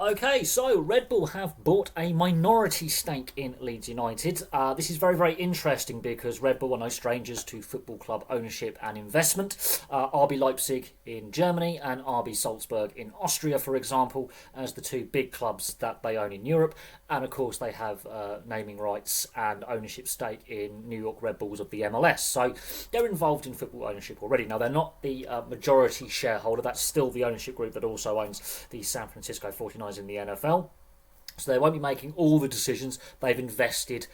Okay, so Red Bull have bought a minority stake in Leeds United. This is very, very interesting because Red Bull are no strangers to football club ownership and investment. RB Leipzig in Germany and RB Salzburg in Austria, for example, as the two big clubs that they own in Europe. And of course, they have naming rights and ownership stake in New York Red Bulls of the MLS. So they're involved in football ownership already. Now, they're not the majority shareholder. That's still the ownership group that also owns the San Francisco 49ers in the NFL. So they won't be making all the decisions. They've invested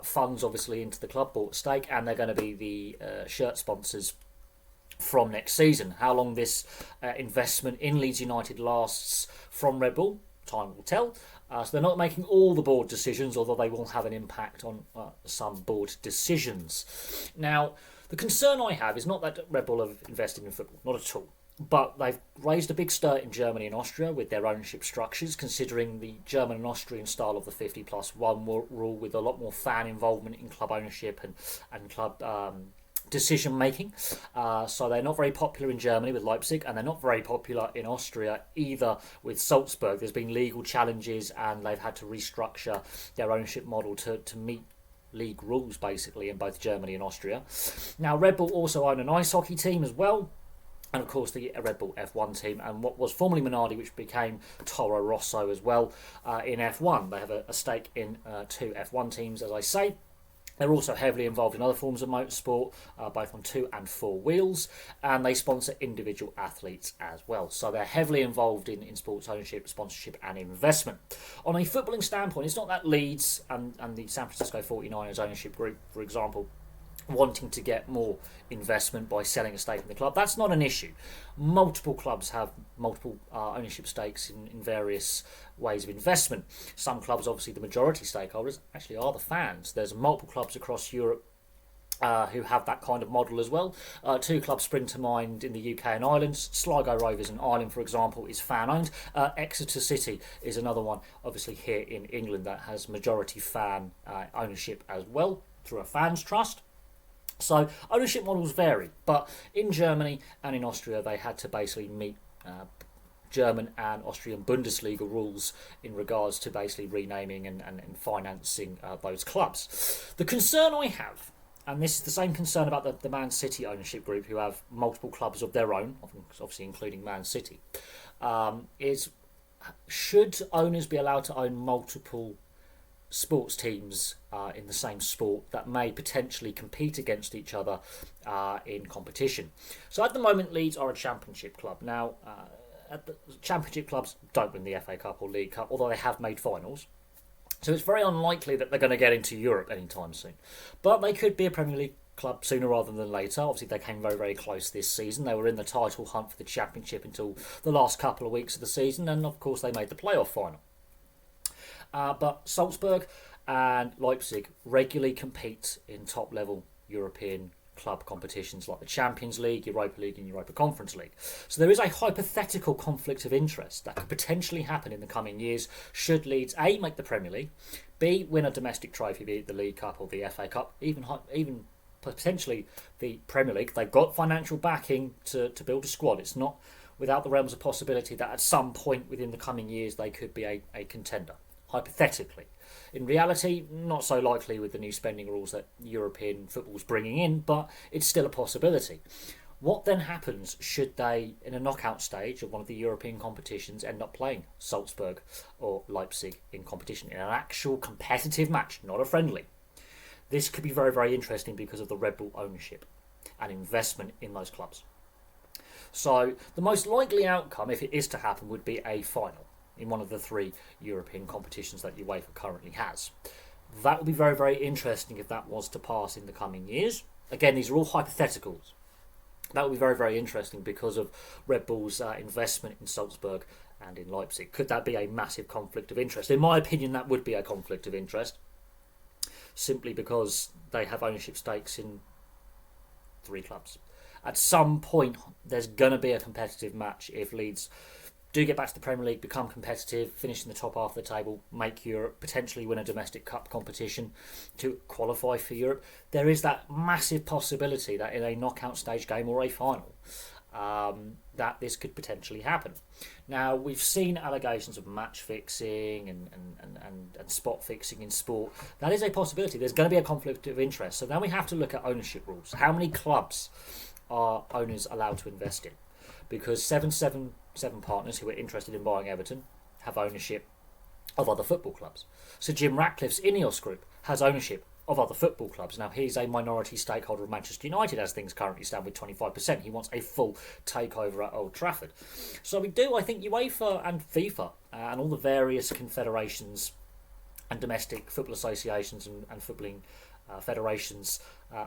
funds, obviously, into the club, bought a stake, and they're going to be the shirt sponsors from next season. How long this investment in Leeds United lasts from Red Bull, time will tell. So they're not making all the board decisions, although they will have an impact on some board decisions. Now, the concern I have is not that Red Bull have invested in football, not at all. But they've raised a big stir in Germany and Austria with their ownership structures, considering the German and Austrian style of the 50+1 rule with a lot more fan involvement in club ownership and club decision making. So they're not very popular in Germany with Leipzig, and they're not very popular in Austria either with Salzburg. There's been legal challenges and they've had to restructure their ownership model to meet league rules, basically, in both Germany and Austria. Now, Red Bull also own an ice hockey team as well, and of course the Red Bull F1 team, and what was formerly Minardi, which became Toro Rosso as well in F1. They have a stake in two F1 teams, as I say. They're also heavily involved in other forms of motorsport, both on 2 and 4 wheels, and they sponsor individual athletes as well. So they're heavily involved in sports ownership, sponsorship and investment. On a footballing standpoint, it's not that Leeds and the San Francisco 49ers ownership group, for example, wanting to get more investment by selling a stake in the club. That's not an issue. Multiple clubs have multiple ownership stakes in various ways of investment. Some clubs, obviously the majority stakeholders, actually are the fans. There's multiple clubs across Europe who have that kind of model as well. Two clubs spring to mind in the UK and Ireland. Sligo Rovers in Ireland, for example, is fan owned. Exeter City is another one, obviously here in England, that has majority fan ownership as well through a fans trust. So ownership models vary, but in Germany and in Austria they had to basically meet German and Austrian Bundesliga rules in regards to basically renaming and financing those clubs. The concern I have, and this is the same concern about the Man City ownership group, who have multiple clubs of their own, obviously including Man City, is should owners be allowed to own multiple sports teams in the same sport that may potentially compete against each other in competition. So at the moment, Leeds are a championship club. Now, the championship clubs don't win the FA Cup or League Cup, although they have made finals. So it's very unlikely that they're going to get into Europe anytime soon. But they could be a Premier League club sooner rather than later. Obviously, they came very, very close this season. They were in the title hunt for the championship until the last couple of weeks of the season, and of course they made the playoff final. But Salzburg and Leipzig regularly compete in top-level European club competitions like the Champions League, Europa League and Europa Conference League. So there is a hypothetical conflict of interest that could potentially happen in the coming years should Leeds A, make the Premier League, B, win a domestic trophy, be it the League Cup or the FA Cup, even potentially the Premier League. They've got financial backing to build a squad. It's not without the realms of possibility that at some point within the coming years they could be a contender. Hypothetically. In reality, not so likely with the new spending rules that European football's bringing in, but it's still a possibility. What then happens should they, in a knockout stage of one of the European competitions, end up playing Salzburg or Leipzig in competition, in an actual competitive match, not a friendly? This could be very, very interesting because of the Red Bull ownership and investment in those clubs. So the most likely outcome, if it is to happen, would be a final in one of the 3 European competitions that UEFA currently has. That would be very, very interesting if that was to pass in the coming years. Again, these are all hypotheticals. That would be very, very interesting because of Red Bull's investment in Salzburg and in Leipzig. Could that be a massive conflict of interest? In my opinion, that would be a conflict of interest, simply because they have ownership stakes in 3 clubs. At some point, there's going to be a competitive match if Leeds do get back to the Premier League, become competitive, finish in the top half of the table, make Europe, potentially win a domestic cup competition to qualify for Europe. There is that massive possibility that in a knockout stage game or a final, that this could potentially happen. Now, we've seen allegations of match fixing and spot fixing in sport. That is a possibility. There's going to be a conflict of interest. So now we have to look at ownership rules. How many clubs are owners allowed to invest in? Because 777 partners who are interested in buying Everton have ownership of other football clubs. So Jim Ratcliffe's Ineos Group has ownership of other football clubs. Now, he's a minority stakeholder of Manchester United as things currently stand with 25%. He wants a full takeover at Old Trafford. So we do, I think, UEFA and FIFA and all the various confederations and domestic football associations and footballing federations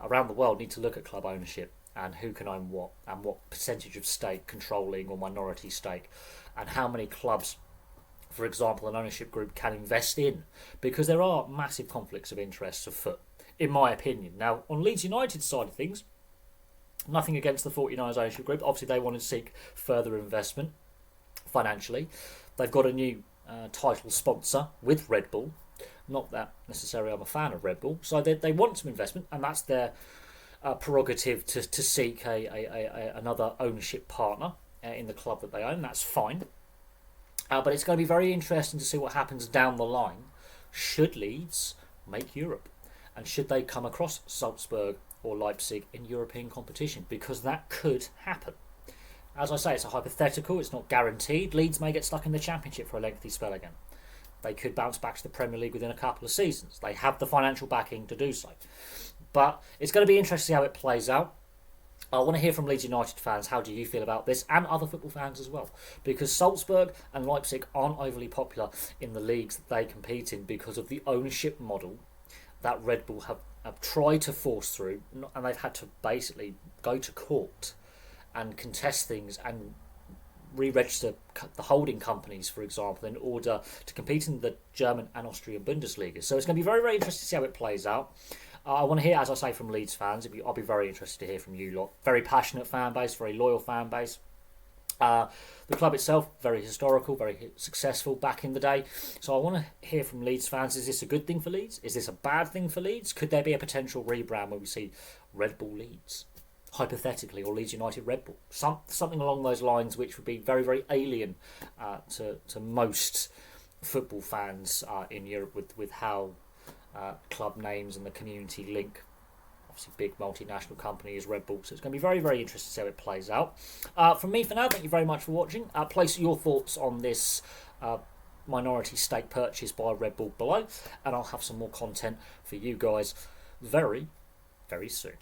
around the world need to look at club ownership and who can own what and what percentage of stake, controlling or minority stake, and how many clubs, for example, an ownership group can invest in, because there are massive conflicts of interest afoot, in my opinion. Now, on Leeds United's side of things, nothing against the 49ers ownership group. Obviously, they want to seek further investment financially. They've got a new title sponsor with Red Bull. Not that necessarily I'm a fan of Red Bull. So they want some investment, and that's their prerogative to seek another ownership partner in the club that they own. That's fine. But it's going to be very interesting to see what happens down the line should Leeds make Europe, and should they come across Salzburg or Leipzig in European competition, because that could happen. As I say, it's a hypothetical, it's not guaranteed. Leeds may get stuck in the Championship for a lengthy spell again. They could bounce back to the Premier League within a couple of seasons. They have the financial backing to do so. But it's going to be interesting to see how it plays out. I want to hear from Leeds United fans. How do you feel about this, and other football fans as well? Because Salzburg and Leipzig aren't overly popular in the leagues that they compete in because of the ownership model that Red Bull have tried to force through, and they've had to basically go to court and contest things and re-register the holding companies, for example, in order to compete in the German and Austrian Bundesliga. So it's going to be very, very interesting to see how it plays out. I want to hear, as I say, from Leeds fans. I'll be very interested to hear from you lot. Very passionate fan base, very loyal fan base. The club itself, very historical, very successful back in the day. So I want to hear from Leeds fans. Is this a good thing for Leeds? Is this a bad thing for Leeds? Could there be a potential rebrand where we see Red Bull Leeds, hypothetically, or Leeds United Red Bull? Something along those lines, which would be very, very alien to most football fans in Europe with how club names and the community link. Obviously, big multinational company is Red Bull, so it's going to be very, very interesting to see how it plays out. From me for now, thank you very much for watching. Place your thoughts on this minority stake purchase by Red Bull below, and I'll have some more content for you guys very, very soon.